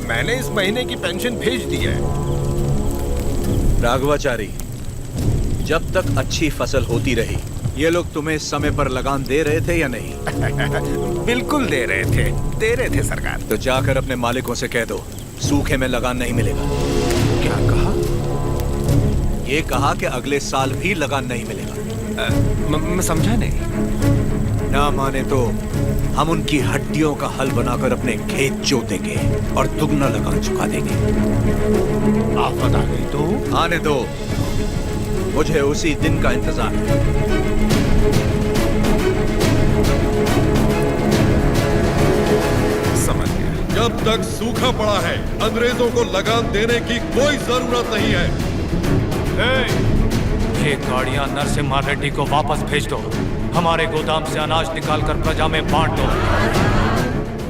मैंने इस महीने की पेंशन भेज दी है। राघवाचारी, जब तक अच्छी फसल होती रही, ये लोग तुम्हें समय पर लगान दे रहे थे या नहीं? बिल्कुल दे रहे थे सरकार। तो जाकर अपने मालिकों से कह दो, सूखे में लगान नहीं मिलेगा। क्या कहा? ये कहा कि अगले साल भी लगान नहीं मिलेगा। मैं समझा नहीं। ना माने तो हम उनकी हड्डियों का हल बनाकर अपने खेत जोतेंगे और दुगना लगान चुका देंगे। आफत आ गई तो? आने दो, मुझे उसी दिन का इंतजार है। समझ गया। जब तक सूखा पड़ा है, अंग्रेजों को लगान देने की कोई जरूरत नहीं है। ये गाड़ियां नरसिम्हा रेड्डी को वापस भेज दो। हमारे गोदाम से अनाज निकालकर प्रजा में बांट दो।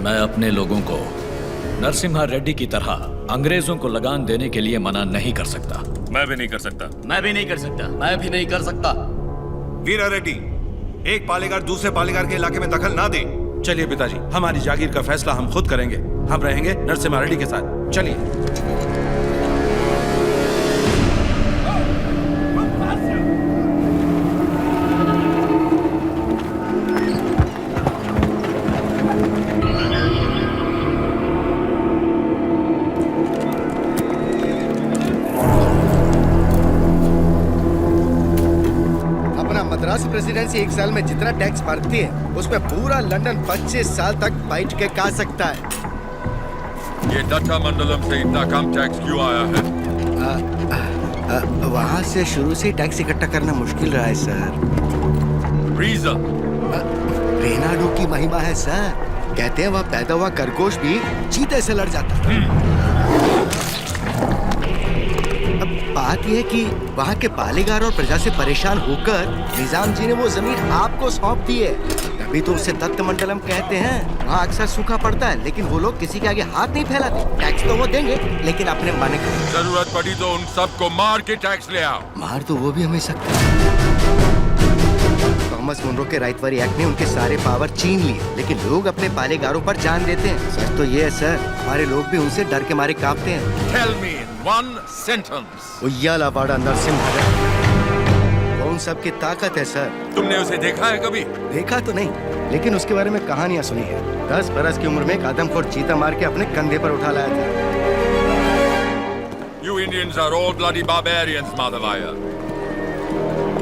मैं अपने लोगों को नरसिम्हा रेड्डी की तरह अंग्रेजों को लगान देने के लिए मना नहीं कर सकता। मैं भी नहीं कर सकता। मैं भी नहीं कर सकता। मैं भी नहीं कर सकता। वीरा रेड्डी, एक पालेगार दूसरे पालेगार के इलाके में दखल ना दे। चलिए पिताजी, हमारी जागीर का फैसला हम खुद करेंगे। हम रहेंगे नरसिम्हा रेड्डी के साथ। चलिए। मद्रास प्रेसिडेंसी एक साल में जितना टैक्स भरती है, उसमें पूरा लंदन 25 साल तक बैठ के खा सकता है। ये दट्टा मंडलम से इतना कम टैक्स क्यों आया है? वहाँ से शुरू से टैक्स इकट्ठा करना मुश्किल रहा है सर। रीजन? रेनाडो की महिमा है सर। कहते हैं वह पैदा हुआ खरगोश भी चीते से लड़ जाता है। बात यह है कि वहाँ के पालेगार और प्रजा से परेशान होकर निजाम जी ने वो जमीन आपको सौंप दी है। तभी तो उसे दत्त मंडलम कहते हैं। वहाँ अक्सर सूखा पड़ता है, लेकिन वो लोग किसी के आगे हाथ नहीं फैलाते। टैक्स तो वो देंगे, लेकिन अपने मन का। जरूरत पड़ी तो उन सबको मार के टैक्स ले आओ। मार तो वो भी हमें सकते हैं। थॉमस मुनरो के राइटवरी एक्ट ने उनके सारे पावर छीन लिए, लेकिन लोग अपने पालेगारों पर जान देते हैं। सच तो ये है सर, हमारे लोग भी उनसे डर के मारे कांपते हैं। Tell me in one sentence. उయ్యాలవాడ Narasimha कौन सबकी ताकत है सर? तुमने उसे देखा है कभी? देखा तो नहीं, लेकिन उसके बारे में कहानियां सुनी है। 10 बरस की उम्र में एक आदमखोर चीता मार के अपने कंधे पर उठा लाया था। You Indians are all bloody barbarians, Madhavaya.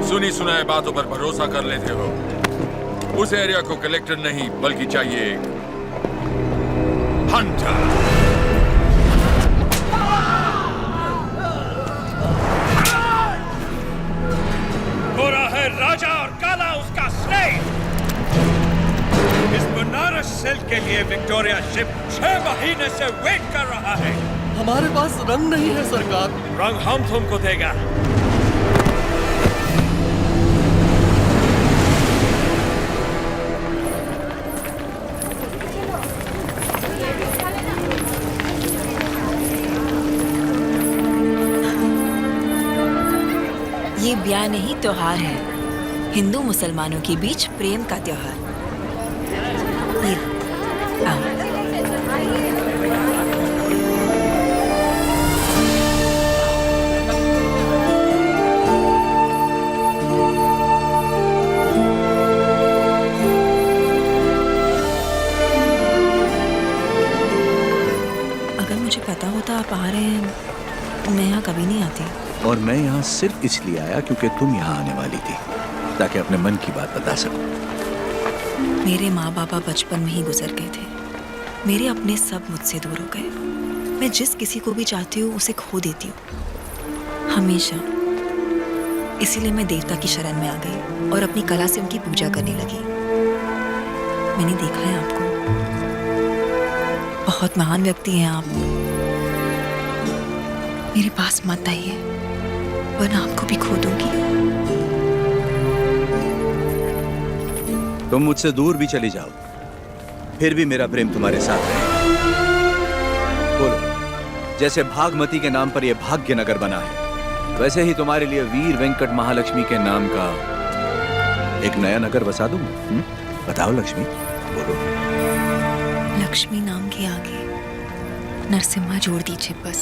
सुनी सुनाए बातों पर भरोसा कर लेते हो। उस एरिया को कलेक्टर नहीं, बल्कि चाहिए एक हंटर। गोरा है राजा और काला उसका स्लेव। इस बनारस सिल्क के लिए विक्टोरिया शिप 6 महीने से वेट कर रहा है। हमारे पास रंग नहीं है सरकार। रंग हम तुमको देगा। ये ब्याह नहीं, त्योहार है। हिंदू मुसलमानों के बीच प्रेम का त्योहार। ये आओ। अगर मुझे पता होता आप आ रहे हैं, मैं यहाँ कभी नहीं आती। और मैं यहाँ सिर्फ इसलिए आया क्योंकि तुम यहाँ आने वाली थी, ताकि अपने मन की बात बता सकूं। मेरे माँ बाबा बचपन में ही गुजर गए थे। मेरे अपने सब मुझसे दूर हो गए। मैं जिस किसी को भी चाहती हूँ उसे खो देती हूँ, हमेशा। इसीलिए मैं देवता की शरण में आ गई और अपनी कला से उनकी पूजा करने लगी। मैंने देखा है आपको, बहुत महान व्यक्ति हैं आप। मेरे पास मत आइए, वरना आपको भी खो दूंगी। तुम मुझसे दूर भी चली जाओ, फिर भी मेरा प्रेम तुम्हारे साथ रहेगा। बोलो, जैसे भागमती के नाम पर यह भाग्य नगर बना है, वैसे ही तुम्हारे लिए वीर वेंकट महालक्ष्मी के नाम का एक नया नगर बसा दूं। बताओ लक्ष्मी, बोलो। लक्ष्मी नाम के आगे नरसिम्हा जोड़ दीजिए बस।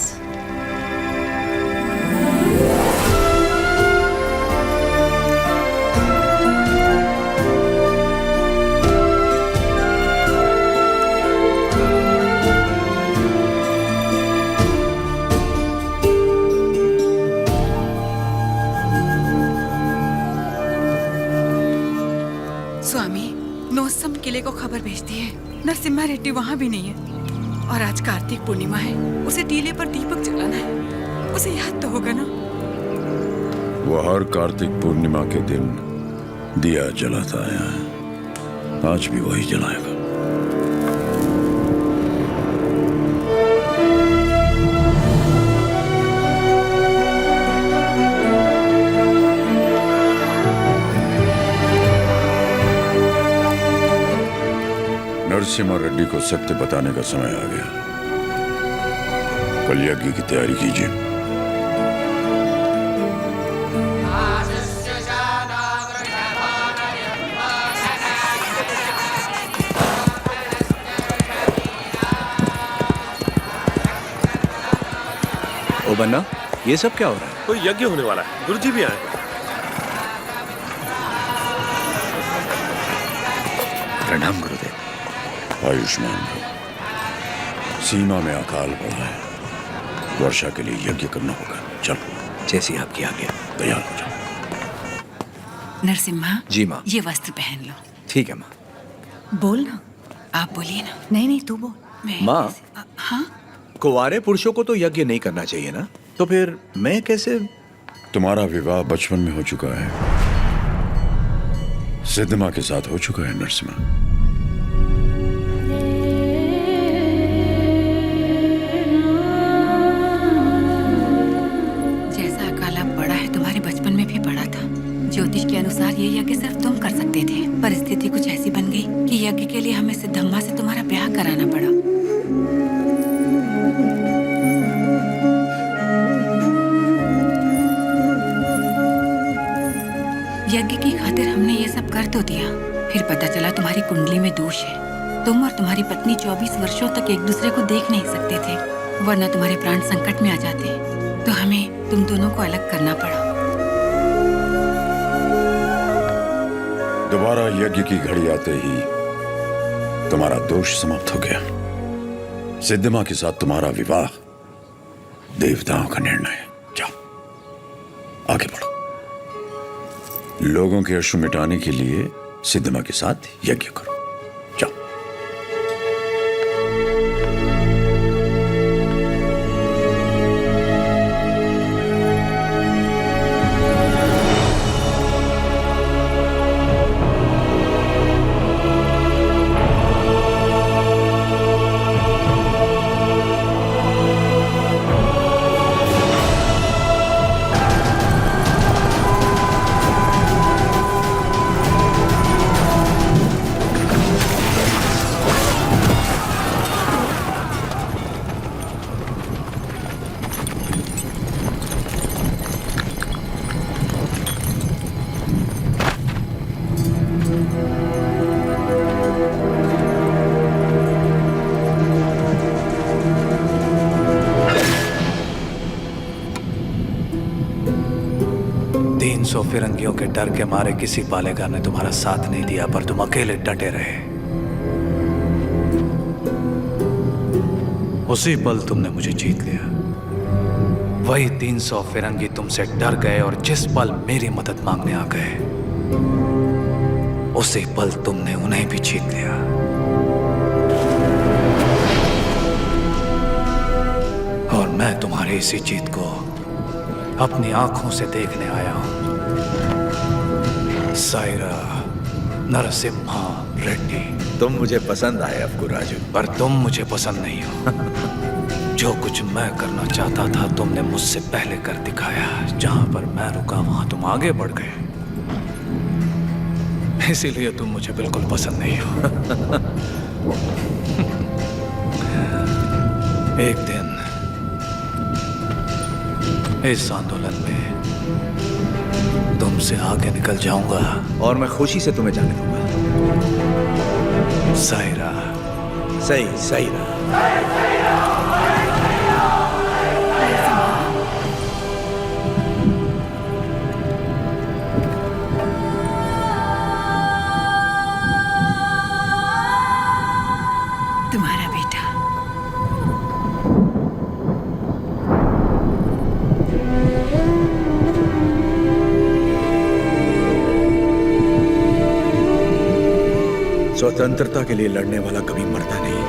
स्वामी, नोसम किले को खबर भेजती है नरसिम्हा रेड्डी वहाँ भी नहीं है। और आज कार्तिक पूर्णिमा है, उसे टीले पर दीपक जलाना है। उसे याद तो होगा ना? वो हर कार्तिक पूर्णिमा के दिन दिया जलाता आया है, आज भी वही जलाएगा। नरसिम्हा रेड्डी को सत्य बताने का समय आ गया। कल यज्ञ की तैयारी कीजिए। ओ बन्ना, ये सब क्या हो रहा है? कोई यज्ञ होने वाला है, गुरुजी भी आए। प्रणाम गुरुदेव। आयुष्मान भव। सीमा में अकाल पड़ा है, वर्षा के लिए यज्ञ करना होगा। चलो, जैसी आपकी आज्ञा। तैयार हो जाओ। नरसिम्हा जी माँ। ये वस्त्र पहन लो। ठीक है माँ। बोल ना। आप बोलिए ना। नहीं तू बोल। माँ, हाँ, कुंवारे पुरुषों को तो यज्ञ नहीं करना चाहिए ना, तो फिर मैं कैसे? तुम्हारा विवाह बचपन में हो चुका है, सिद्धमा के साथ हो चुका है नरसिम्हा। जैसा अकाला पड़ा है तुम्हारे बचपन में भी पड़ा था। ज्योतिष के अनुसार ये यज्ञ सिर्फ तुम कर सकते थे, पर स्थिति कुछ ऐसी बन गई कि यज्ञ के लिए हमें सिद्धम्मा से तुम्हारा ब्याह कराना पड़ा। यज्ञ की खातिर हमने ये सब कर तो दिया, फिर पता चला तुम्हारी कुंडली में दोष है। तुम और तुम्हारी पत्नी 24 वर्षों तक एक दूसरे को देख नहीं सकते थे, वरना तुम्हारे प्राण संकट में आ जाते। तो हमें तुम दोनों को अलग करना पड़ा। दोबारा यज्ञ की घड़ी आते ही तुम्हारा दोष समाप्त हो गया। सिद्धमा के साथ तुम्हारा विवाह देवताओं का निर्णय है। जाओ, आगे बढ़ो। लोगों के अश्रु मिटाने के लिए सिद्धमा के साथ यज्ञ करो। जाओ। सौ फिरंगियों के डर के मारे किसी पालेगार ने तुम्हारा साथ नहीं दिया, पर तुम अकेले डटे रहे। उसी पल तुमने मुझे जीत लिया। वही 300 फिरंगी तुमसे डर गए और जिस पल मेरी मदद मांगने आ गए, उसी पल तुमने उन्हें भी जीत लिया। और मैं तुम्हारी इसी जीत को अपनी आंखों से देखने आया हूं। सायरा नरसिम्हा रेड्डी। तुम मुझे पसंद आए अफगू राजू, पर तुम मुझे पसंद नहीं हो। जो कुछ मैं करना चाहता था तुमने मुझसे पहले कर दिखाया। जहां पर मैं रुका वहां तुम आगे बढ़ गए, इसीलिए तुम मुझे बिल्कुल पसंद नहीं हो। एक दिन इस आंदोलन में तुमसे आगे निकल जाऊंगा और मैं खुशी से तुम्हें जाने दूंगा। सायरा। सही सायरा। स्वतंत्रता के लिए लड़ने वाला कभी मरता नहीं।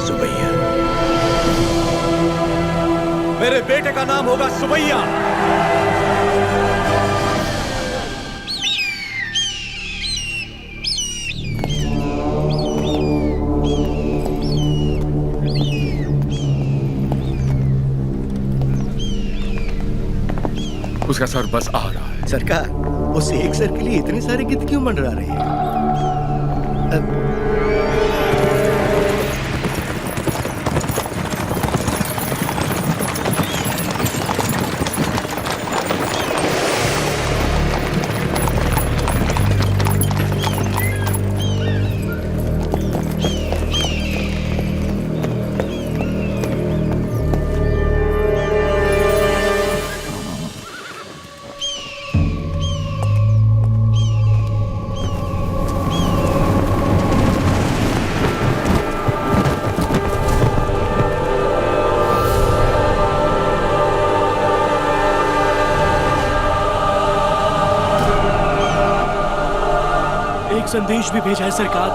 सुबैया, मेरे बेटे का नाम होगा सुबैया। उसका सर बस आ रहा है। सरकार, उस एक सर के लिए इतने सारे गिद्ध क्यों मंडरा रहे हैं? संदेश भी भेजा है सरकार।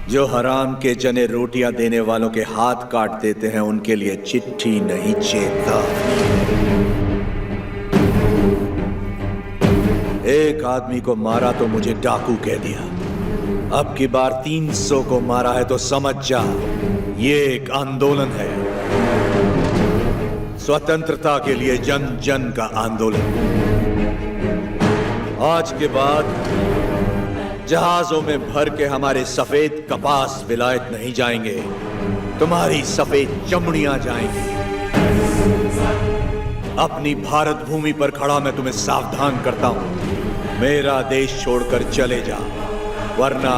जो हराम के जने रोटियां देने वालों के हाथ काट देते हैं, उनके लिए चिट्ठी नहीं चेतावनी। एक आदमी को मारा तो मुझे डाकू कह दिया, अब की बार 300 को मारा है तो समझ जा, ये एक आंदोलन है। स्वतंत्रता के लिए जन जन का आंदोलन। आज के बाद जहाजों में भर के हमारे सफेद कपास विलायत नहीं जाएंगे, तुम्हारी सफेद चमड़ियां जाएंगी। अपनी भारत भूमि पर खड़ा मैं तुम्हें सावधान करता हूं, मेरा देश छोड़कर चले जा, वरना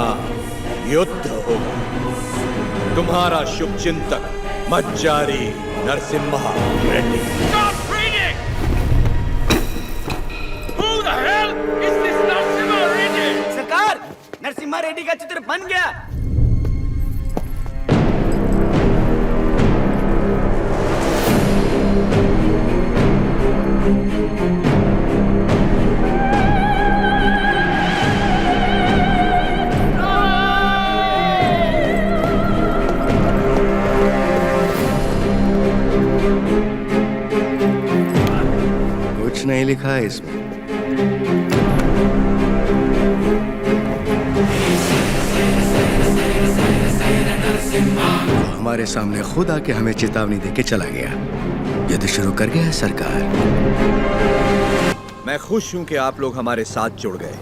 युद्ध होगा। तुम्हारा शुभचिंतक मज्जारी नरसिम्हा रेड्डी। सरकार, नरसिम्हा रेड्डी का चित्र बन गया। कुछ नहीं लिखा है इसमें। हमारे सामने खुद आके हमें चेतावनी देके चला गया। युद्ध शुरू कर गया है सरकार। मैं खुश हूं कि आप लोग हमारे साथ जुड़ गए।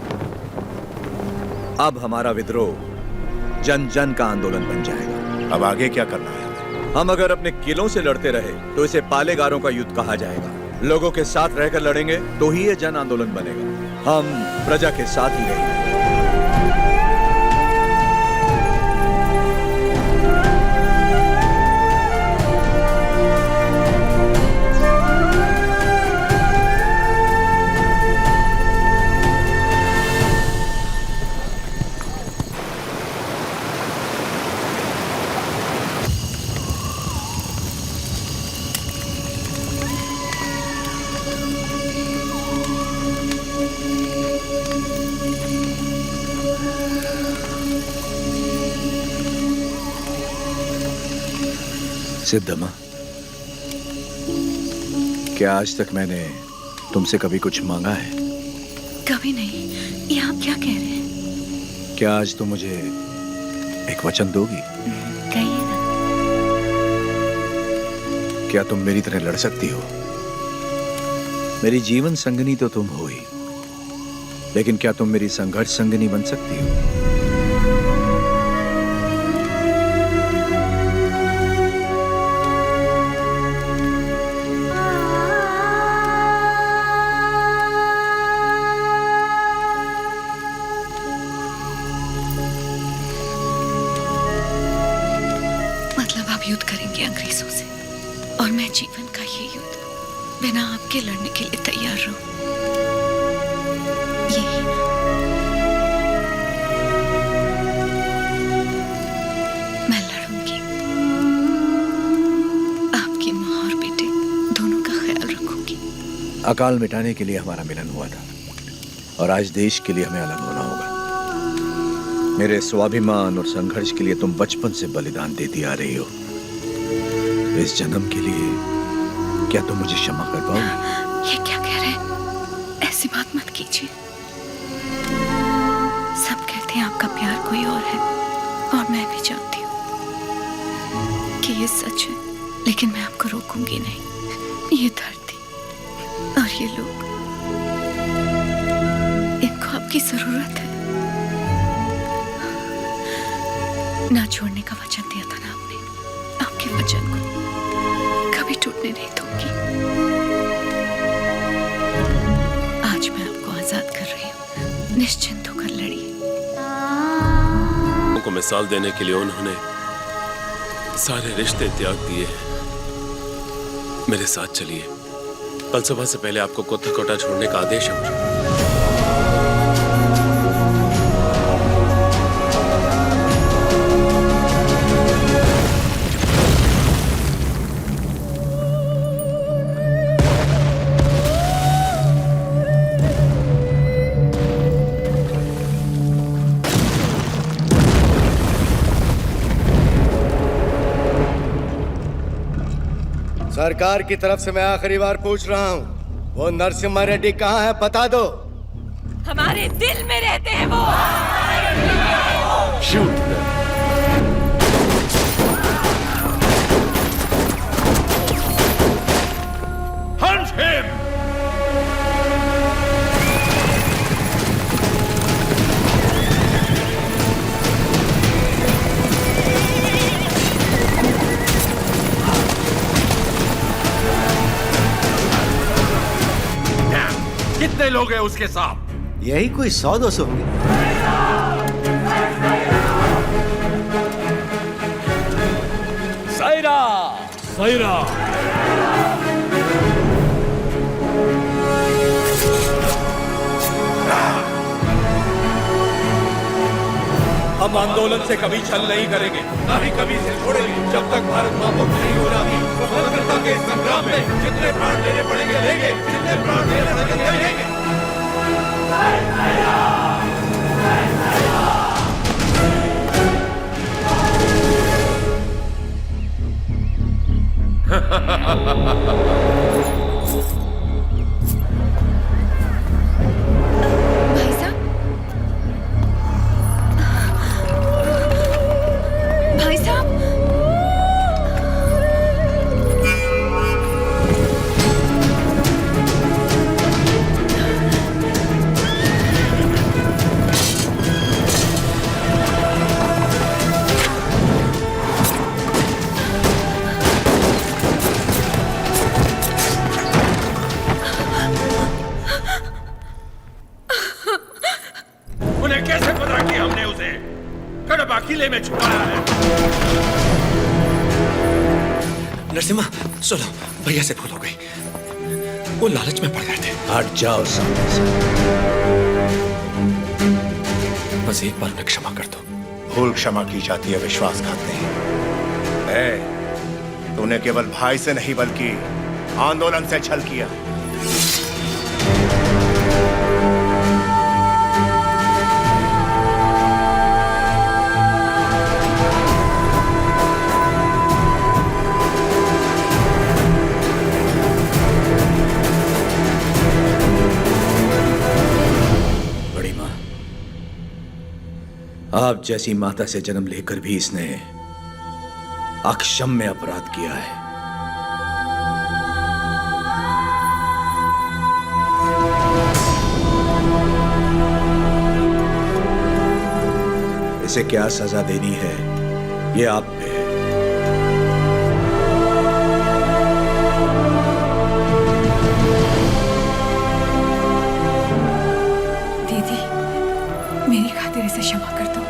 अब हमारा विद्रोह जन जन का आंदोलन बन जाएगा। अब आगे क्या करना है? हम अगर अपने किलों से लड़ते रहे तो इसे पालेगारों का युद्ध कहा जाएगा। लोगों के साथ रहकर लड़ेंगे तो ही ये जन आंदोलन बनेगा। हम प्रजा के साथ ही रहेंगे। सिद्धम्मा, क्या आज तक मैंने तुमसे कभी कुछ मांगा है? कभी नहीं। ये आप क्या कह रहे हैं? क्या आज तुम मुझे एक वचन दोगी? कहिए ना। क्या तुम मेरी तरह लड़ सकती हो? मेरी जीवन संगनी तो तुम हो ही, लेकिन क्या तुम मेरी संघर्ष संगनी बन सकती हो? युद्ध करेंगे अंग्रेजों से, और मैं जीवन का ये युद्ध बिना आपके लड़ने के लिए तैयार रहूं। अकाल मिटाने के लिए हमारा मिलन हुआ था और आज देश के लिए हमें अलग होना होगा। मेरे स्वाभिमान और संघर्ष के लिए तुम बचपन से बलिदान देती आ रही हो। इस जन्म के लिए क्या तुम मुझे क्षमा कर पाओगी? ये क्या कह रहे हैं? ऐसी बात मत कीजिए। सब कहते हैं आपका प्यार कोई और है और मैं भी जानती हूँ कि ये सच है, लेकिन मैं आपको रोकूंगी नहीं। ये धरती और ये लोग, इनको आपकी जरूरत है। ना छोड़ने का वचन दिया था ना आपने, आपके वचन को कभी टूटने नहीं दूंगी। आज मैं आपको आजाद कर रही हूँ, निश्चिंत होकर लड़िए। को मिसाल देने के लिए उन्होंने सारे रिश्ते त्याग दिए। मेरे साथ चलिए, कल सुबह से पहले आपको कोठा कोटा छोड़ने का आदेश है मुझे। सरकार की तरफ से मैं आखिरी बार पूछ रहा हूँ, वो नरसिम्हा रेड्डी कहाँ है? बता दो। हमारे दिल में रहते हैं वो। शूट। Hunt him! कितने लोग हैं उसके साथ? यही कोई 100-200 होंगे। सायरा, सायरा। हम आंदोलन से कभी छल नहीं करेंगे, ना ही कभी इसे छोड़ेंगे। जब तक भारत मां मुक्त नहीं हो जाती, स्वतंत्रता के संग्राम में जितने प्राण देने पड़ेंगे लेंगे, जितने प्राण देने पड़ेंगे लेंगे। भाई साहब, भाई साहब, उन्हें कैसे पता कि हमने उसे कड़बा किले में छुपाया है? नरसिम्हा सुनो, भैया से भूल हो गई, वो लालच में पड़ गए थे। हट जाओ सामने से। बस एक बार उन्हें क्षमा कर दो। भूल क्षमा की जाती है, विश्वासघात नहीं। तूने केवल भाई से नहीं बल्कि आंदोलन से छल किया। बड़ी मां, आप जैसी माता से जन्म लेकर भी इसने अक्षम्य अपराध किया है। इसे क्या सजा देनी है, ये आप पे है। दीदी, मेरी खातिर इसे क्षमा कर दो।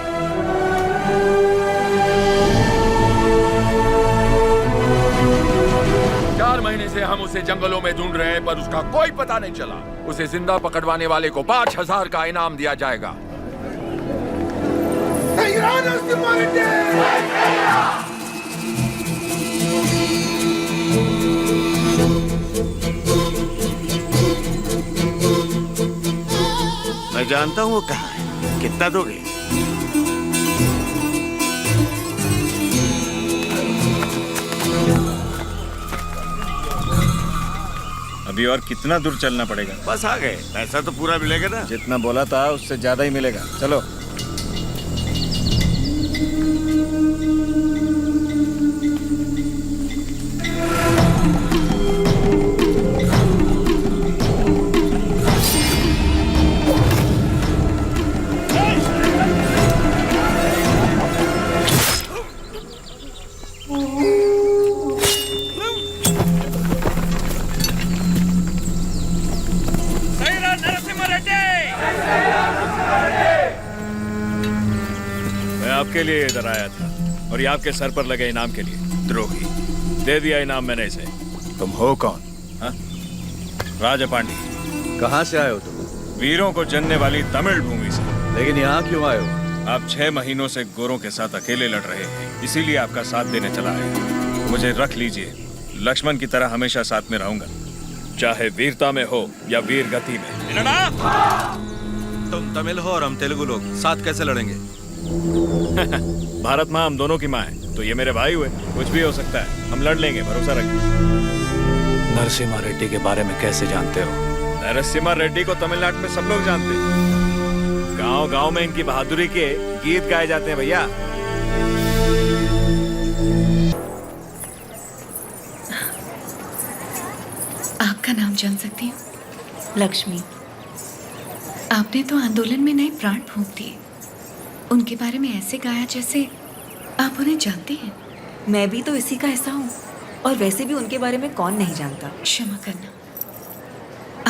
4 महीने से हम उसे जंगलों में ढूंढ रहे हैं, पर उसका कोई पता नहीं चला। उसे जिंदा पकड़वाने वाले को 5000 का इनाम दिया जाएगा। मैं जानता हूँ वो कहाँ है। कितना दोगे? अभी और कितना दूर चलना पड़ेगा? बस आ गए। पैसा तो पूरा मिलेगा ना? जितना बोला था उससे ज्यादा ही मिलेगा। चलो। आपके लिए इधर आया था और ये आपके सर पर लगे इनाम के लिए। द्रोही, दे दिया इनाम मैंने इसे। तुम हो कौन? हाँ? राजा पांडे। कहाँ से आए हो तुम? वीरों को जनने वाली तमिल भूमि से। लेकिन यहाँ क्यों आए हो? आप 6 महीनों से गोरों के साथ अकेले लड़ रहे हैं, इसीलिए आपका साथ देने चला है। मुझे रख लीजिए, लक्ष्मण की तरह हमेशा साथ में रहूंगा, चाहे वीरता में हो या वीर गति में। तुम तमिल हो और हम तेलुगु लोग, साथ कैसे लड़ेंगे? भारत माँ हम दोनों की माँ है, तो ये मेरे भाई हुए। कुछ भी हो सकता है, हम लड़ लेंगे, भरोसा रखिए। नरसिम्हा रेड्डी के बारे में कैसे जानते हो? नरसिम्हा रेड्डी को तमिलनाडु में सब लोग जानते हैं। गांव-गांव में इनकी बहादुरी के गीत गाए जाते हैं भैया। आपका नाम जान सकती हूँ? लक्ष्मी। आपने तो आंदोलन में नए प्राण फूंक दिए। उनके बारे में ऐसे गाया जैसे आप उन्हें जानते हैं। मैं भी तो इसी का हिस्सा हूँ, और वैसे भी उनके बारे में कौन नहीं जानता। क्षमा करना,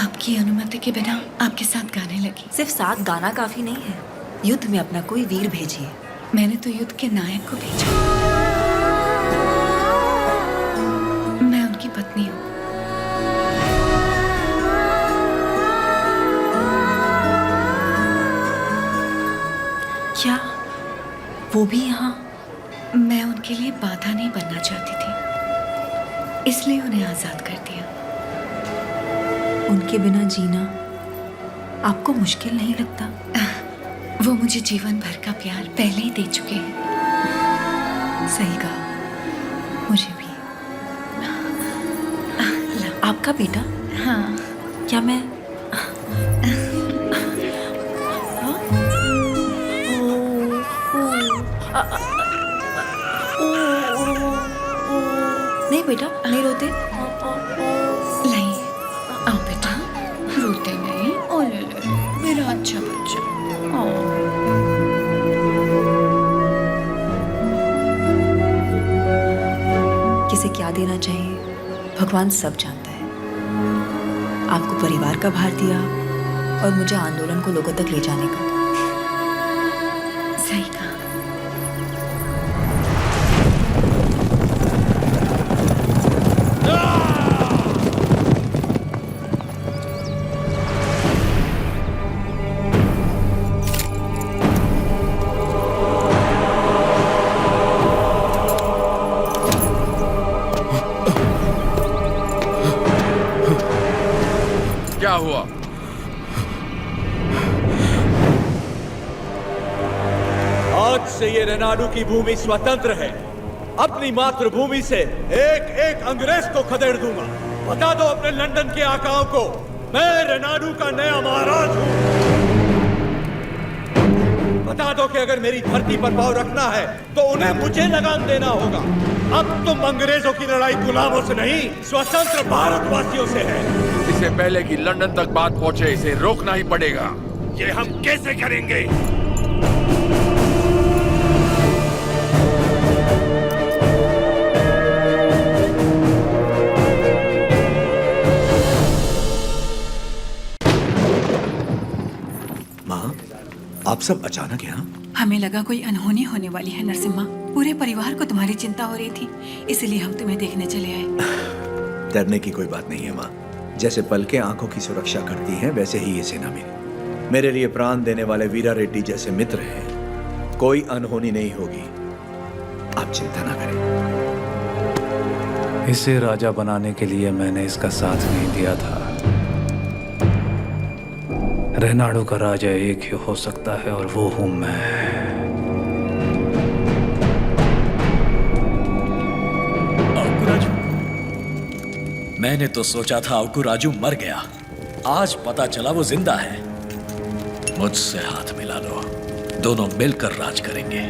आपकी अनुमति के बिना आपके साथ गाने लगी। सिर्फ साथ गाना काफी नहीं है, युद्ध में अपना कोई वीर भेजिए। मैंने तो युद्ध के नायक को भेजा। मैं उनकी पत्नी हूँ। क्या वो भी यहाँ? मैं उनके लिए बाधा नहीं बनना चाहती थी, इसलिए उन्हें आजाद कर दिया। उनके बिना जीना आपको मुश्किल नहीं लगता? वो मुझे जीवन भर का प्यार पहले ही दे चुके हैं। सही कहा, मुझे भी। आपका बेटा? हाँ। क्या मैं नहीं बेटा, नहीं रोते। नहीं, आओ बेटा, रोते नहीं। ओ ले ले, मेरा अच्छा बच्चा। किसे क्या देना चाहिए भगवान सब जानता है। आपको परिवार का भार दिया और मुझे आंदोलन को लोगों तक ले जाने का। सही कहा। क्या हुआ? आज से ये रेनाडू की भूमि स्वतंत्र है। अपनी मातृभूमि से एक एक अंग्रेज को खदेड़ दूंगा। बता दो अपने लंदन के आकाओं को, मैं रेनाडू का नया महाराज हूं। बता दो कि अगर मेरी धरती पर पांव रखना है तो उन्हें मुझे लगाम देना होगा। अब तुम अंग्रेजों की लड़ाई गुलामों से नहीं, स्वतंत्र भारतवासियों से है। इससे पहले कि लंदन तक बात पहुंचे, इसे रोकना ही पड़ेगा। ये हम कैसे करेंगे? माँ, आप सब अचानक यहाँ? हमें लगा कोई अनहोनी होने वाली है नरसिम्हा। पूरे परिवार को तुम्हारी चिंता हो रही थी, इसलिए हम तुम्हें देखने चले आए। डरने की कोई बात नहीं है माँ। जैसे पलकें आंखों की सुरक्षा करती हैं, वैसे ही ये सेना मेरे लिए प्राण देने वाले वीरा रेड्डी जैसे मित्र हैं। कोई अनहोनी नहीं होगी, आप चिंता ना करें। इसे राजा बनाने के लिए मैंने इसका साथ नहीं दिया था। रेनाडो का राजा एक ही हो सकता है और वो हूं मैं। अकुराजू, मैंने तो सोचा था अकुराजू मर गया, आज पता चला वो जिंदा है। मुझसे हाथ मिला लो, दोनों मिलकर राज करेंगे।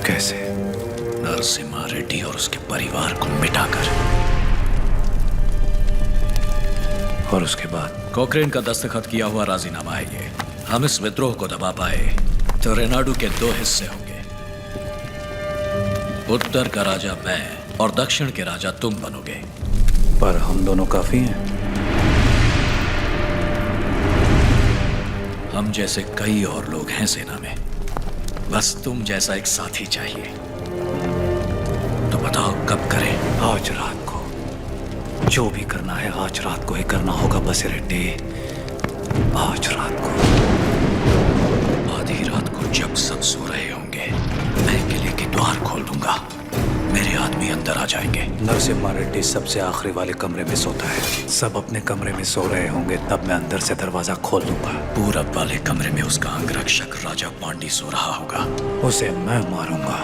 कैसे? नरसिम्हा रेड्डी और उसके परिवार को मिटाकर। और उसके बाद? कोक्रेन का दस्तखत किया हुआ राजीनामा है ये। हम इस विद्रोह को दबा पाए तो रेनाडू के दो हिस्से होंगे। उत्तर का राजा मैं और दक्षिण के राजा तुम बनोगे। पर हम दोनों काफी हैं। हम जैसे कई और लोग हैं सेना में, बस तुम जैसा एक साथी चाहिए। तो बताओ कब करें? आज रात को। जो भी करना है आज रात को ही करना होगा बसिरेड्डी, आज रात को। आधी रात को जब सब सो रहे होंगे, मैं किले के द्वार खोल दूंगा, मेरे आदमी अंदर आ जाएंगे। नरसिम्हा रेड्डी सबसे आखिरी वाले कमरे में सोता है, सब अपने कमरे में सो रहे होंगे, तब मैं अंदर से दरवाजा खोल दूंगा। पूरब वाले कमरे में उसका अंगरक्षक राजा पांडी सो रहा होगा, उसे मैं मारूंगा।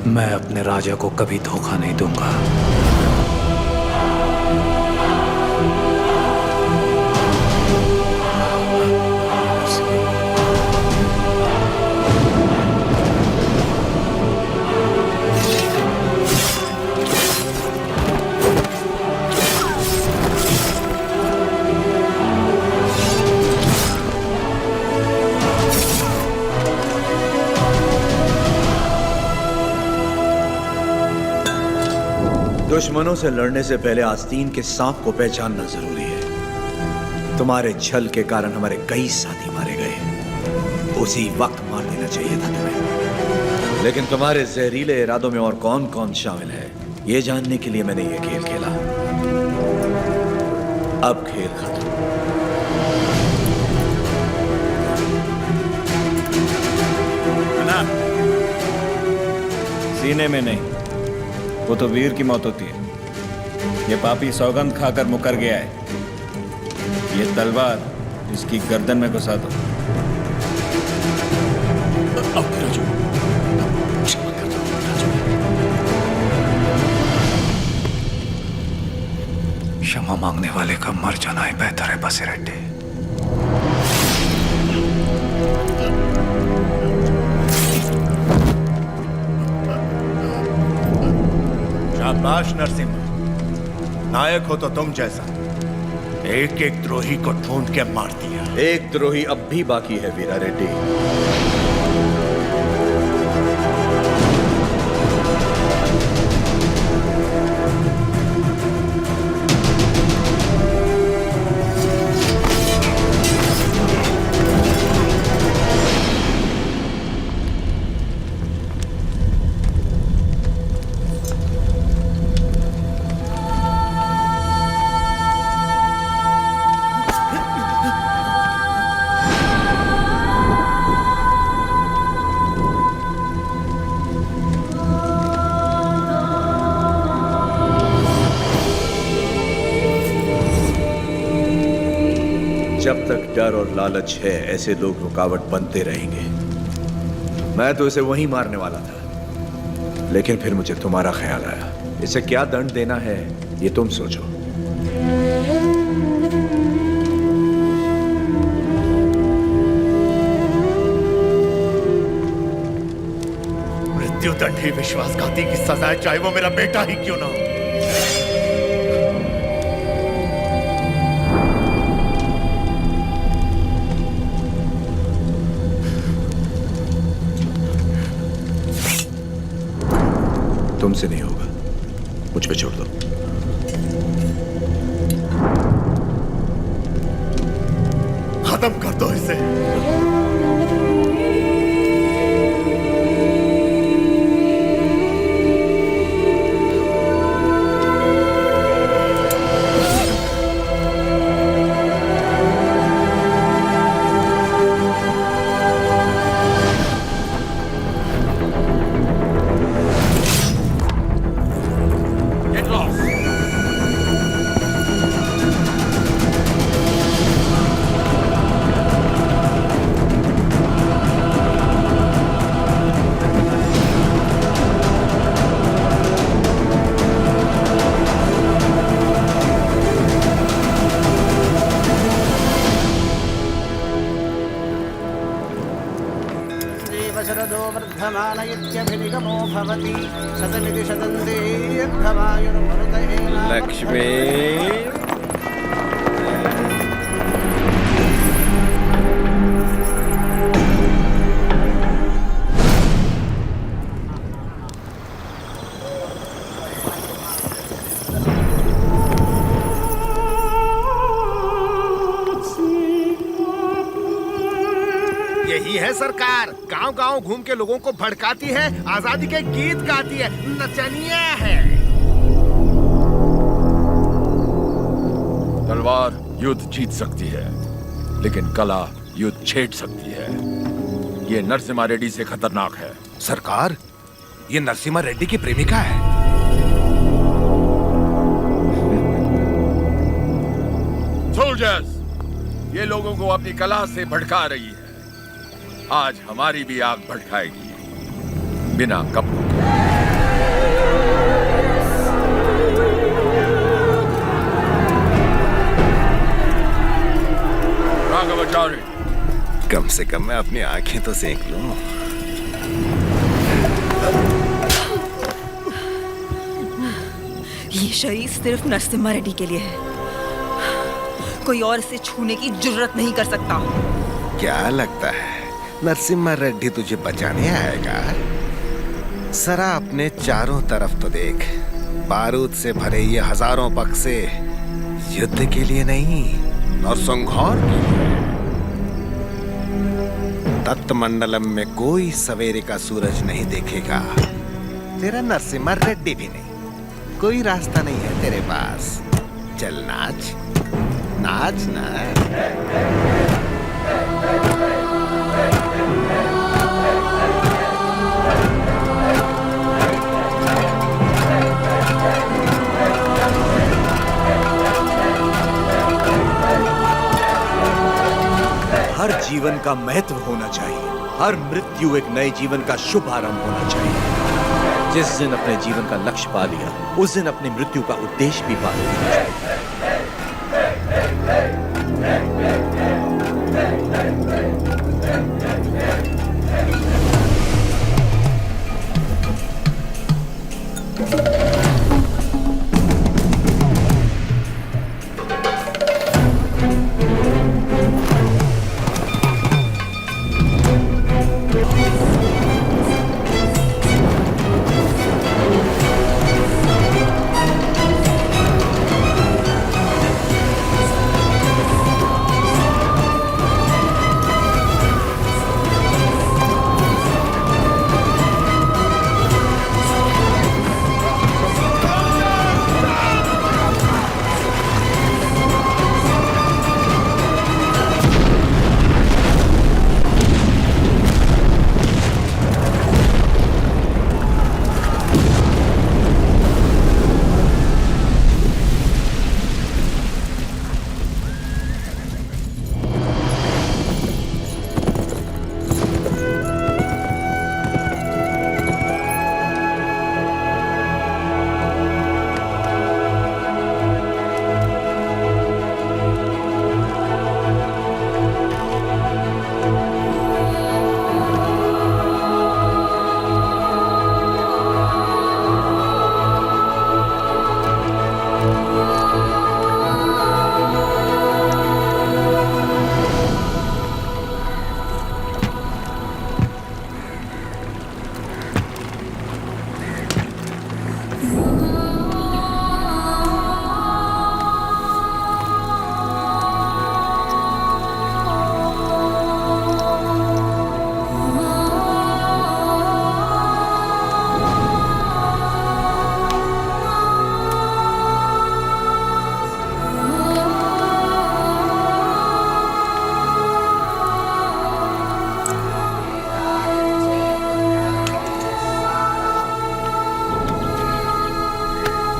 मैं अपने राजा को कभी धोखा नहीं दूंगा। दुश्मनों से लड़ने से पहले आस्तीन के सांप को पहचानना जरूरी है। तुम्हारे छल के कारण हमारे कई साथी मारे गए, उसी वक्त मार देना चाहिए था तुम्हें। लेकिन तुम्हारे जहरीले इरादों में और कौन कौन शामिल है, ये जानने के लिए मैंने ये खेल खेला। अब खेल खत्म। ना, सीने में नहीं, वो तो वीर की मौत होती है। ये पापी सौगंध खाकर मुकर गया है। ये तलवार इसकी गर्दन में घुसा दो। क्षमा मांगने वाले का मर जाना ही बेहतर है बसिरेड्डी। शाबाश नरसिम्हा, नायक हो तो तुम जैसा। एक एक द्रोही को ढूंढ के मार दिया। एक द्रोही अब भी बाकी है वीरा रेड्डी। जब तक डर और लालच है, ऐसे लोग रुकावट बनते रहेंगे। मैं तो इसे वहीं मारने वाला था, लेकिन फिर मुझे तुम्हारा ख्याल आया। इसे क्या दंड देना है, ये तुम सोचो। मृत्युदंड ही विश्वासघाती की सजा है, चाहे वो मेरा बेटा ही क्यों ना हो। तुमसे नहीं होगा, मुझ पे छोड़ दो। खत्म कर दो इसे। Get lost. शरदो वर्धमानयत्यभिनिगमो भवति शतमिति शतन्दीर्घमायुर्मरुतये लक्ष्मी यही है सरकार, गांव गांव घूम के लोगों को भड़काती है, आजादी के गीत गाती है, नचनिया है। तलवार युद्ध जीत सकती है, लेकिन कला युद्ध छेड़ सकती है। ये नरसिम्हा रेड्डी से खतरनाक है। सरकार, ये नरसिम्हा रेड्डी की प्रेमिका है। सोल्जर्स, ये लोगों को अपनी कला से भड़का रही है। आज हमारी भी आग भड़काएगी, बिना कपड़ों के। राघवाचार्य, कम से कम मैं अपनी आंखें तो सेक लूं। ये शरीर सिर्फ नरसिम्हा रेड्डी के लिए है, कोई और इसे छूने की जुर्रत नहीं कर सकता। क्या लगता है नरसिम्हा रेड्डी तुझे बचाने आएगा? जरा अपने चारों तरफ तो देख, बारूद से भरे ये हजारों बक्से युद्ध के लिए नहीं, नरसंहार के लिए। तत्मंडलम में कोई सवेरे का सूरज नहीं देखेगा, तेरा नरसिम्हा रेड्डी भी नहीं। कोई रास्ता नहीं है तेरे पास। चल नाच, नाच ना। हर जीवन का महत्व होना चाहिए, हर मृत्यु एक नए जीवन का शुभ आरंभ होना चाहिए। जिस दिन अपने जीवन का लक्ष्य पा लिया, उस दिन अपनी मृत्यु का उद्देश्य भी पा लेना चाहिए।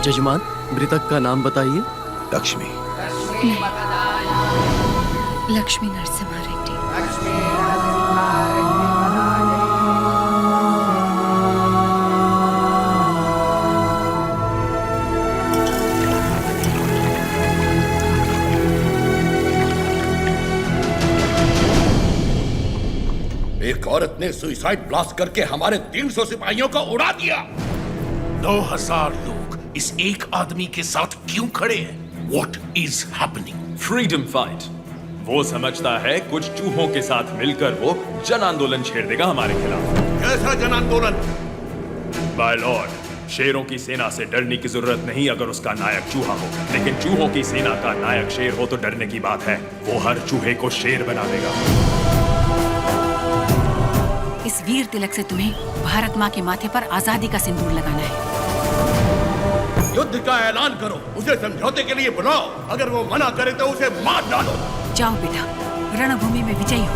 जजमान, मृतक का नाम बताइए। लक्ष्मी। लक्ष्मी नरसिम्हा रेड्डी। एक औरत ने सुसाइड ब्लास्ट करके हमारे 300 सिपाहियों को उड़ा दिया। 9000 लोग इस एक आदमी के साथ क्यों खड़े हैं? What is happening? Freedom fight. वो समझता है कुछ चूहों के साथ मिलकर वो जन आंदोलन छेड़ देगा हमारे खिलाफ। कैसा जन आंदोलन? माय लॉर्ड, शेरों की सेना से डरने की जरूरत नहीं अगर उसका नायक चूहा हो, लेकिन चूहों की सेना का नायक शेर हो तो डरने की बात है। वो हर चूहे को शेर बना देगा। इस वीर तिलक से तुम्हें भारत माँ के माथे पर आजादी का सिंदूर लगाना है। युद्ध का ऐलान करो, उसे समझौते के लिए बुलाओ। अगर वो मना करे तो उसे मार डालो। जाओ बेटा, रणभूमि में विजयी हो।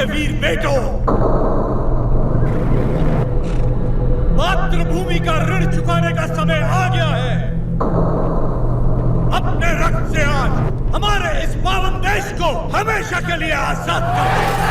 वीर बेटो, मातृभूमि का ऋण चुकाने का समय आ गया है। अपने रक्त से आज हमारे इस पावन देश को हमेशा के लिए आजाद कर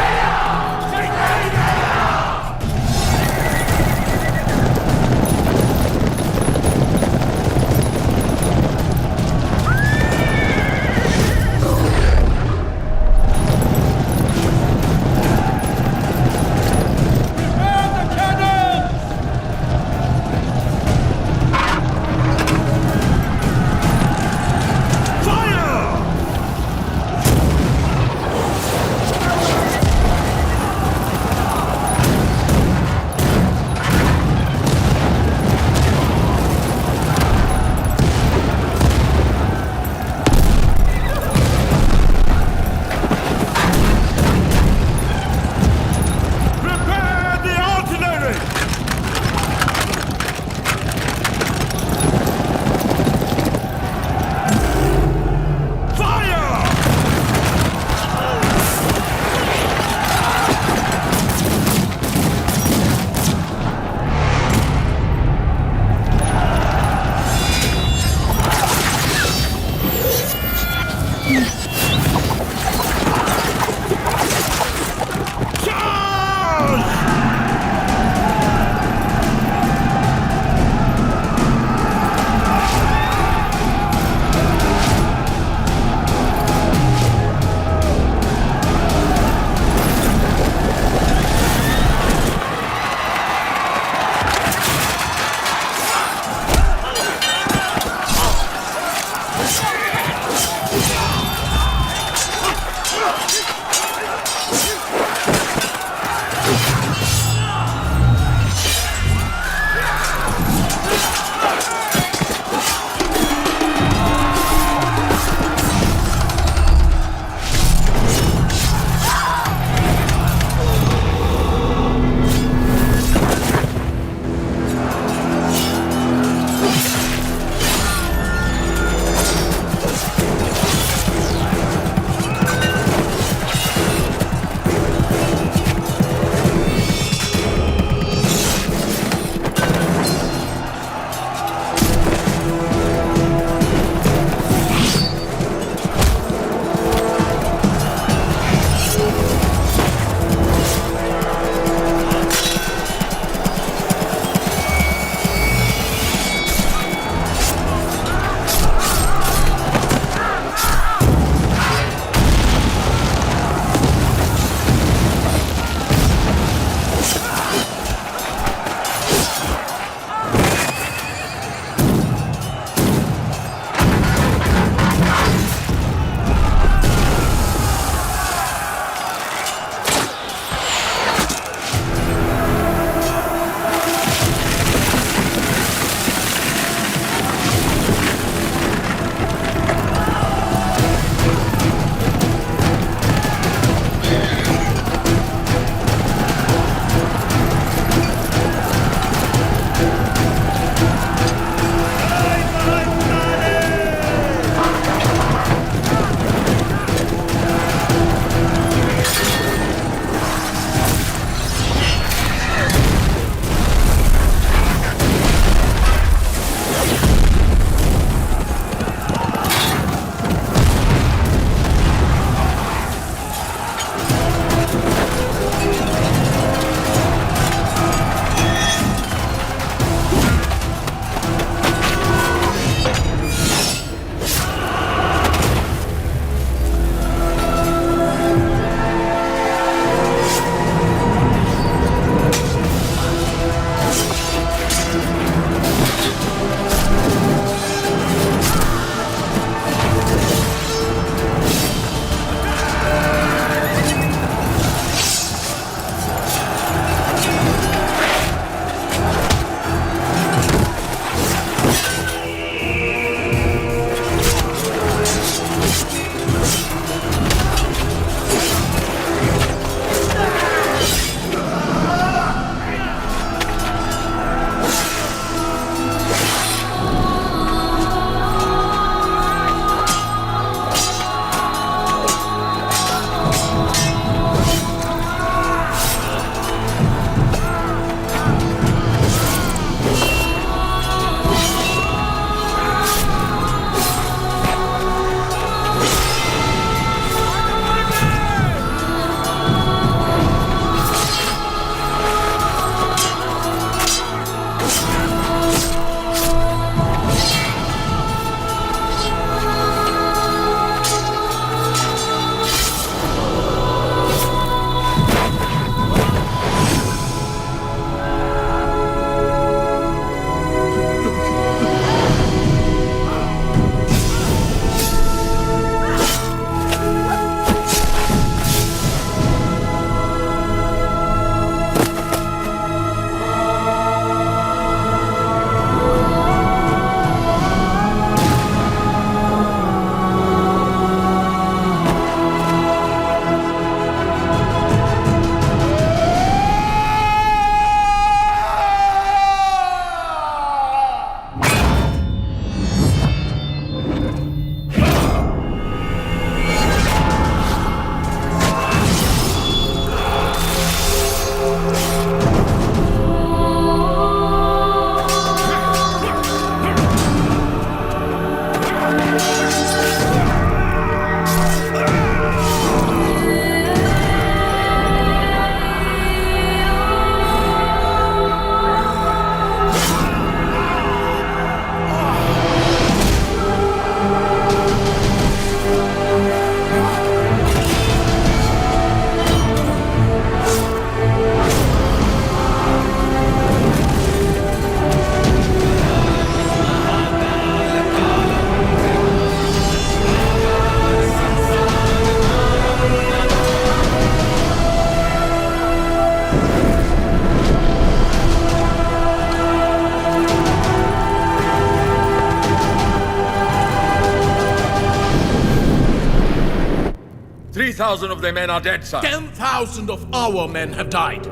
20,000 of their men are dead, sir. 10,000 of our men have died.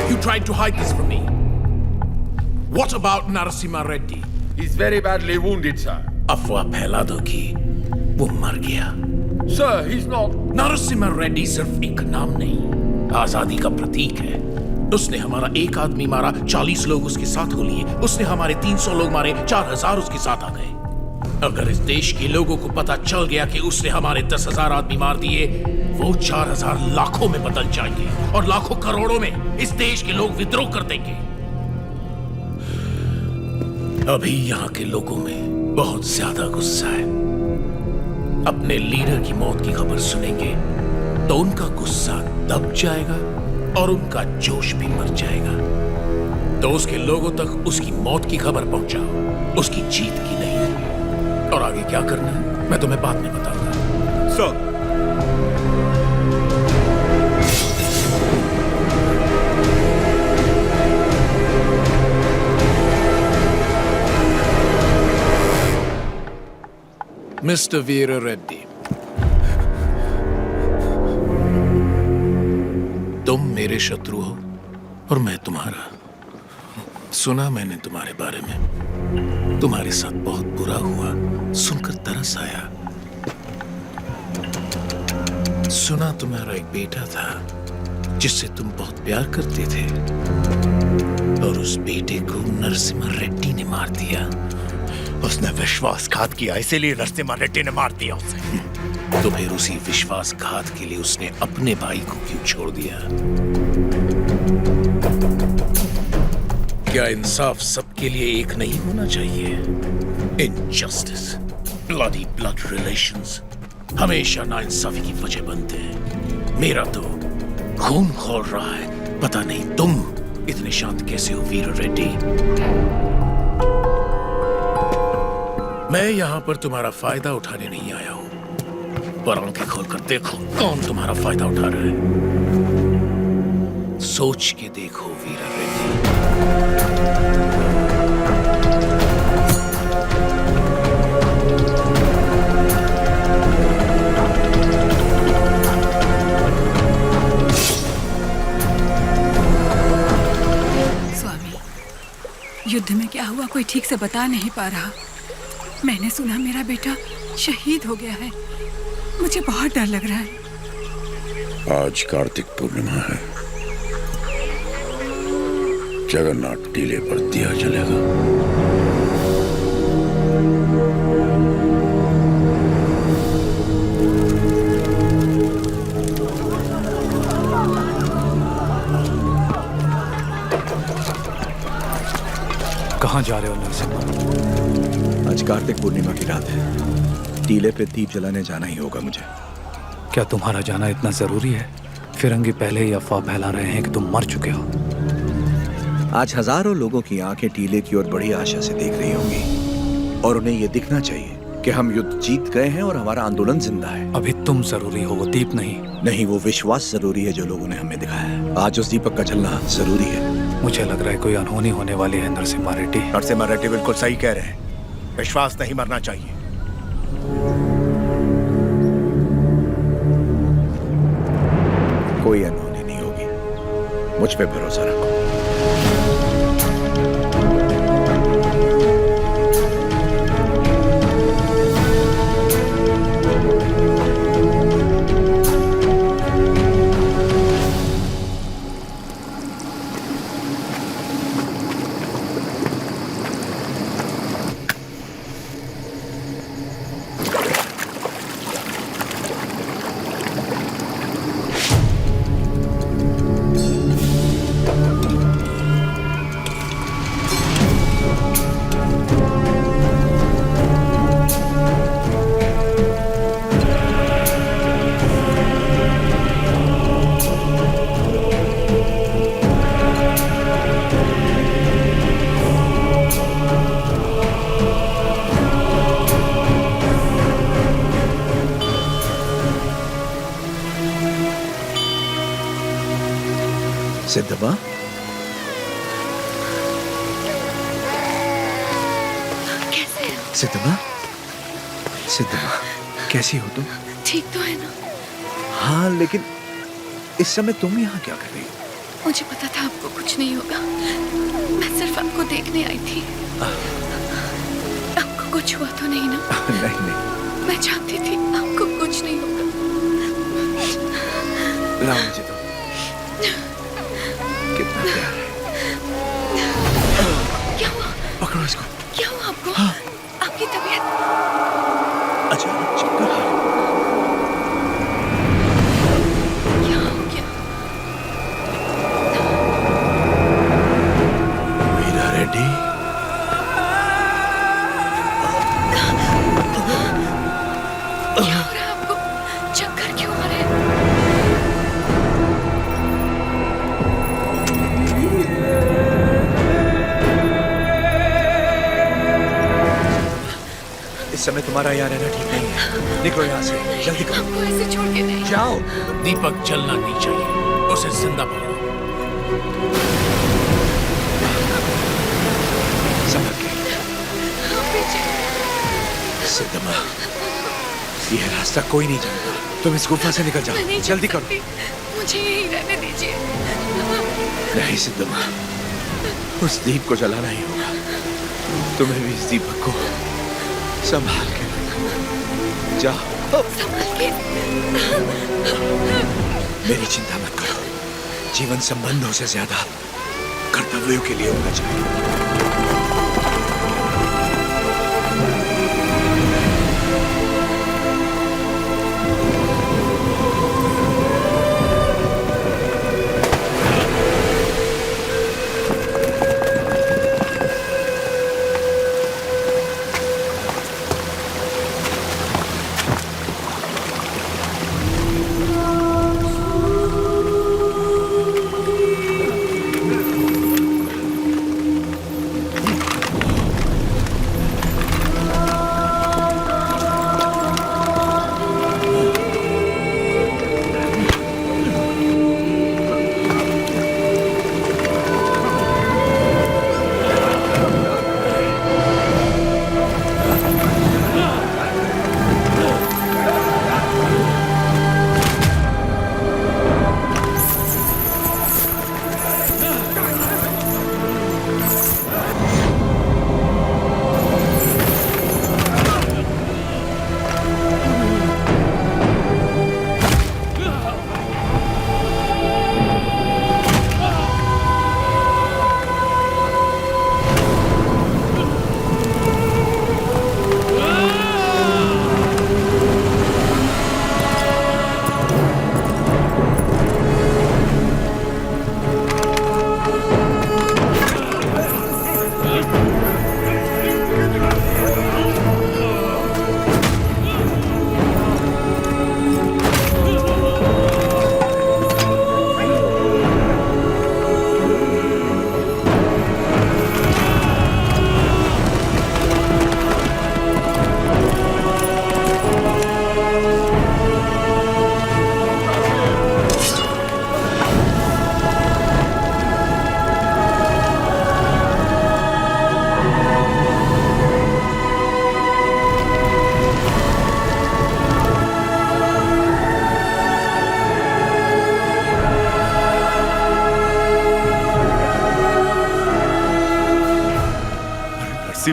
You tried to hide this from me. What about Narasimha Reddy? He's very badly wounded, sir. अफवाह फैला दो कि वो मर गया। Sir, he's not. Narasimha Reddy सिर्फ एक नाम नहीं, आजादी का प्रतीक है। उसने हमारा एक आदमी मारा, 40 लोग उसके साथ हो लिए। उसने हमारे 300 लोग मारे, 4000 उसके साथ आ गए। अगर इस देश के लोगों को पता चल गया कि उसने हमारे 10,000 आदमी मार दिए, वो 4000 लाखों में बदल जाएंगे और लाखों करोड़ों में इस देश के लोग विद्रोह कर देंगे। अभी यहाँ के लोगों में बहुत ज्यादा गुस्सा है। अपने लीडर की मौत की खबर सुनेंगे तो उनका गुस्सा दब जाएगा और उनका जोश भी मर जाएगा। तो उसके लोगों तक उसकी मौत की खबर पहुंचाओ, उसकी जीत की नहीं। और आगे क्या करना है मैं तुम्हें बाद में बताऊंगा। सर, मिस्टर वीर रेड्डी, तुम मेरे शत्रु हो और मैं तुम्हारा। सुना मैंने तुम्हारे बारे में, तुम्हारे साथ बहुत बुरा हुआ, सुनकर तरस आया। सुना तुम्हारा एक बेटा था जिससे तुम बहुत प्यार करते थे और उस बेटे को नरसिम्हा रेड्डी ने मार दिया। उसने विश्वासघात किया, इसीलिए नरसिम्हा रेड्डी ने मार दिया उसे। तो फिर उसी विश्वासघात के लिए उसने अपने भाई को क्यों छोड़ दिया? क्या इंसाफ सबके लिए एक नहीं होना चाहिए? इनजस्टिस, ब्लडी ब्लड रिलेशंस हमेशा नाइंसाफी की वजह बनते हैं। मेरा तो खून खौल रहा है। पता नहीं तुम इतने शांत कैसे हो वीर रेड्डी। मैं यहाँ पर तुम्हारा फायदा उठाने नहीं आया हूँ, पर आंखें खोलकर देखो कौन तुम्हारा फायदा उठा रहा है। सोच के देखो वीर रेड्डी। स्वामी, युद्ध में क्या हुआ कोई ठीक से बता नहीं पा रहा। मैंने सुना मेरा बेटा शहीद हो गया है। मुझे बहुत डर लग रहा है। आज कार्तिक पूर्णिमा है। जगन्नाथ टीले पर दिया जलेगा। कहाँ जा रहे हो नरसिम्हा? आज कार्तिक पूर्णिमा की रात है। टीले पे दीप जलाने जाना ही होगा मुझे। क्या तुम्हारा जाना इतना जरूरी है? फिरंगी पहले ही अफवाह फैला रहे हैं कि तुम मर चुके हो। आज हजारों लोगों की आंखें टीले की ओर बड़ी आशा से देख रही होंगी और उन्हें यह दिखना चाहिए कि हम युद्ध जीत गए हैं और हमारा आंदोलन जिंदा है। अभी तुम जरूरी हो, वो दीप नहीं। नहीं, वो विश्वास जरूरी है जो लोगों ने हमें दिखाया है। आज उस दीपक का जलना जरूरी है। मुझे लग रहा है कोई अनहोनी होने वाली है नरसिम्हा रेड्डी। नरसिम्हा रेड्डी बिल्कुल सही कह रहे हैं। विश्वास नहीं मरना चाहिए। कोई अनहोनी नहीं होगी, मुझ पे भरोसा रखो। सिद्धबा, सिद्धबा, सिद्धबा, कैसी हो तुम? ठीक तो है ना? हाँ, लेकिन इस समय तुम यहाँ क्या कर रही हो? मुझे पता था आपको कुछ नहीं होगा। मैं सिर्फ आपको देखने आई थी। आपको कुछ हुआ तो नहीं ना? नहीं नहीं। मैं जानती थी आपको कुछ नहीं होगा। लाओ मुझे तो। कितना प्यार है। क्या हुआ? पकड़ो इसको। क्या हुआ आपको? आपकी तबीयत अचानक चक्कर आ रहे। क्या हो गया? वीरा रेड्डी। क्या हो रहा है आपको? चक्कर क्यों आ रहे हैं? इस समय तुम्हारा यहाँ रहना ठीक नहीं है। निकलो यहाँ से, जल्दी करो। आपको ऐसे छोड़ के नहीं जाओ। दीपक जलना नहीं चाहिए, उसे जिंदा पकड़ो। संभल के। सिद्धमा, यह रास्ता कोई नहीं जानता। तुम इस गुफा से निकल जाओ, जल्दी करो। मुझे यहीं रहने दीजिए। नहीं सिद्धमा, उस दीप को जलाना ही होगा। तुम्हें भी इस दीपक को संभाल के जाओ। संभाल के। मेरी चिंता मत करो। जीवन संबंधों से ज्यादा कर्तव्यों के लिए होना चाहिए।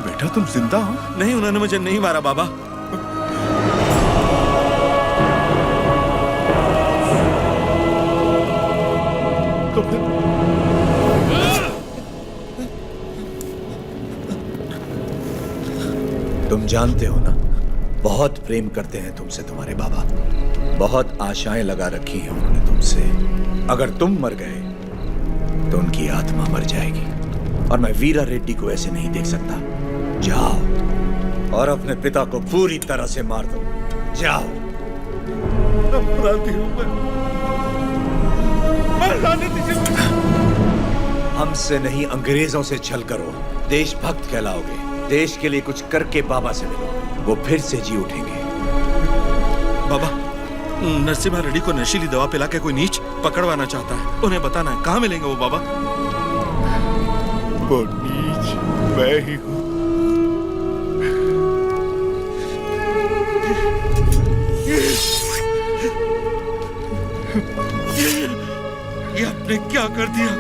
बेटा तुम जिंदा हो? नहीं, उन्होंने मुझे नहीं मारा बाबा। तो फिर तुम जानते हो ना, बहुत प्रेम करते हैं तुमसे तुम्हारे बाबा। बहुत आशाएं लगा रखी हैं उन्होंने तुमसे। अगर तुम मर गए तो उनकी आत्मा मर जाएगी, और मैं वीरा रेड्डी को ऐसे नहीं देख सकता। जाओ और अपने पिता को पूरी तरह से मार दो। जाओ। अपराधी हूं मैं। हमसे नहीं, अंग्रेजों से छल करो, देशभक्त कहलाओगे। देश के लिए कुछ करके बाबा से मिलो, वो फिर से जी उठेंगे। बाबा, नरसिम्हा रेड्डी को नशीली दवा पिला के कोई नीच पकड़वाना चाहता है। उन्हें बताना है कहाँ मिलेंगे वो बाबा। वो नीच मैं ही हूँ। ये आपने क्या कर दिया?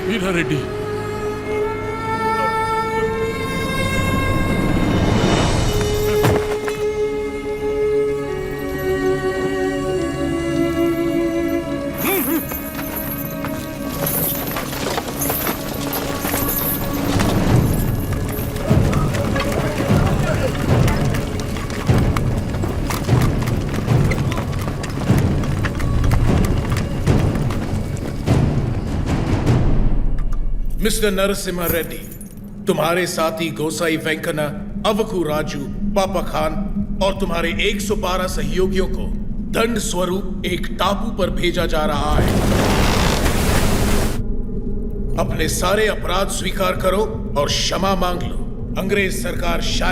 वीरा रेड्डी, मिस्टर नरसिम्हा रेड्डी, तुम्हारे साथी गोसाई वेंकना, अवकू राजू, पापा खान और तुम्हारे 112 सहयोगियों को दंड स्वरूप एक टापू पर भेजा जा रहा है। अपने सारे अपराध स्वीकार करो और क्षमा मांग लो। अंग्रेज सरकार शायद